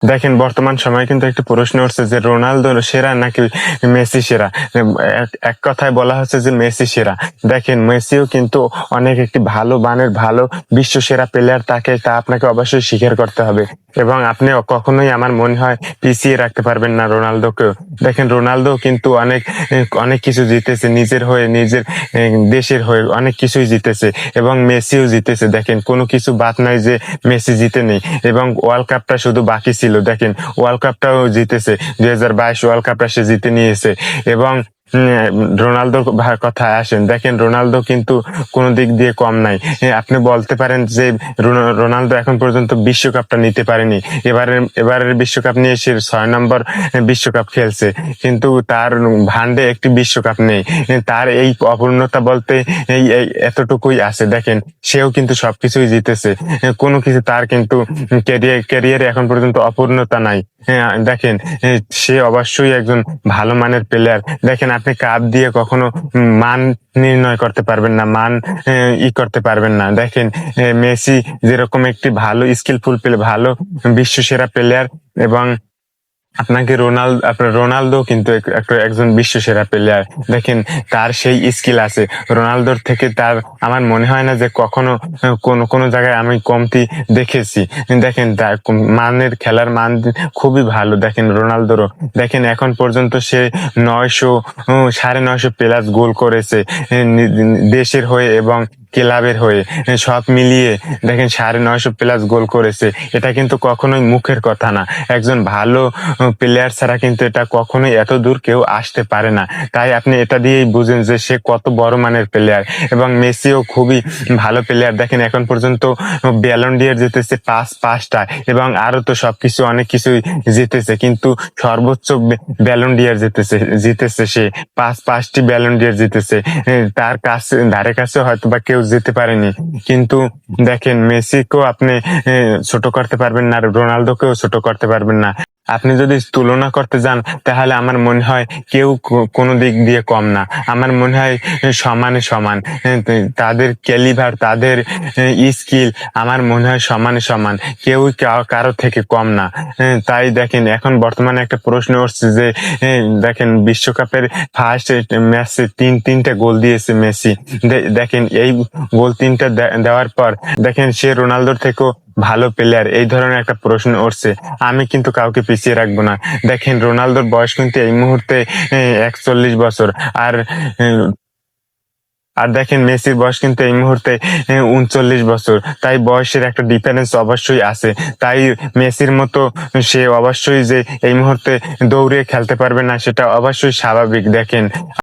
দেখেন বর্তমান সময়ে কিন্তু একটা প্রশ্ন উঠছে যে রোনালদো সেরা নাকি মেসি সেরা। এক কথায় বলা হচ্ছে যে মেসি সেরা। দেখেন মেসিও কিন্তু অনেক একটি ভালো মানের ভালো বিশ্ব সেরা প্লেয়ার, তা আপনাকে অবশ্যই স্বীকার করতে হবে এবং আপনি কখনোই আমার মনে হয় পিছিয়ে রাখতে পারবেন না রোনালদোকেও। দেখেন রোনালদো কিন্তু অনেক অনেক কিছু জিতেছে নিজের হয়ে, নিজের দেশের হয়ে অনেক কিছুই জিতেছে এবং মেসিও জিতেছে। দেখেন কোনো কিছু বাদ নাই যে মেসি জিতে নেই এবং ওয়ার্ল্ড কাপটা শুধু বাকি ছিল। দেখেন ওয়ার্ল্ড কাপটাও জিতেছে, 2022 ওয়ার্ল্ড কাপটা সে জিতে নিয়েছে। এবং রোনালদোর কথায় আসেন, দেখেন রোনালদো কিন্তু কোনো দিক দিয়ে কম নাই। আপনি বলতে পারেন যে রোনালদো এখন পর্যন্ত বিশ্বকাপটা নিতে পারেনি। এবারের বিশ্বকাপ নিয়ে সে 6 নম্বর বিশ্বকাপ খেলছে, কিন্তু তার ভান্ডে একটি বিশ্বকাপ নেই। তার এই অপূর্ণতা বলতে এই এতটুকুই আছে। দেখেন সেও কিন্তু সবকিছুই জিতেছে, কোনো কিছু তার কিন্তু ক্যারিয়ারে এখন পর্যন্ত অপূর্ণতা নাই। দেখেন সে অবশ্যই একজন ভালো মানের প্লেয়ার। দেখেন আপনি কাপ দিয়ে কখনো মান নির্ণয় করতে পারবেন না, মান করতে পারবেন না। দেখেন মেসি যেরকম একটি ভালো স্কিলফুল প্লেয়ার, ভালো বিশ্ব সেরা প্লেয়ার, এবং আপনার রোনালদো কিন্তু একজন বিশ্ব সেরা প্লেয়ার। দেখেন তার সেই স্কিল আছে রোনালদোর থেকে। তার আমার মনে হয় না যে কখনো কোনো কোনো জায়গায় আমি কমতি দেখেছি। দেখেন তার মানের খেলার মান খুবই ভালো। দেখেন রোনালদোরও দেখেন এখন পর্যন্ত সে 900 950 প্লাস গোল করেছে দেশের হয়ে এবং ক্লাবের হয়ে, সব মিলিয়ে দেখেন 950 প্লাস গোল করেছে। এটা কিন্তু কখনোই মুখের কথা না। একজন ভালো প্লেয়ার ছাড়া কিন্তু এটা কখনোই এত দূর কেউ আসতে পারে না। তাই আপনি এটা দিয়েই বুঝেন যে সে কত বড় মানের প্লেয়ার। এবং মেসিও খুবই ভালো প্লেয়ার। দেখেন এখন পর্যন্ত ব্যালন ডি'র জিতেছে পাঁচটা এবং আরো তো সবকিছু অনেক কিছুই জিতেছে, কিন্তু সর্বোচ্চ ব্যালন ডি'র জিতেছে সে পাঁচটি ব্যালন ডি'র জিতেছে। তার কাছে ধারে কাছে হয়তো বা কেউ যেতে পারেনি। কিন্তু দেখেন মেসিকেও আপনি ছোট করতে পারবেন না, রোনালদোকেও ছোট করতে পারবেন না। আপনি যদি তুলনা করতে যান তাহলে আমার মনে হয় কেউ কোনো দিক দিয়ে কম না। আমার মনে হয় সমানে সমান। তাদের ক্যালিভার, তাদের স্কিল আমার মনে হয় সমানে সমান, কেউ কারো থেকে কম না। তাই দেখেন এখন বর্তমানে একটা প্রশ্ন উঠছে যে দেখেন বিশ্বকাপের ফার্স্ট ম্যাচে তিনটা গোল দিয়েছে মেসি। দেখেন এই গোল তিনটা দেওয়ার পর দেখেন সে রোনালদোর থেকেও ভালো প্লেয়ার, এই ধরনের একটা প্রশ্ন উঠছে। আমি কিন্তু কাউকে পিছিয়ে রাখবো না। দেখেন রোনালদোর বয়স কিন্তু এই মুহূর্তে 41 বছর, আর আর দেখেন মেসির বয়স কিন্তু এই মুহূর্তে 39 বছর। তাই বয়সের একটা ডিফারেন্স অবশ্যই আছে। তাই মেসির মতো সে অবশ্যই যে এই মুহূর্তে দৌড়ে খেলতে পারবে না সেটা অবশ্যই স্বাভাবিক। দেখেন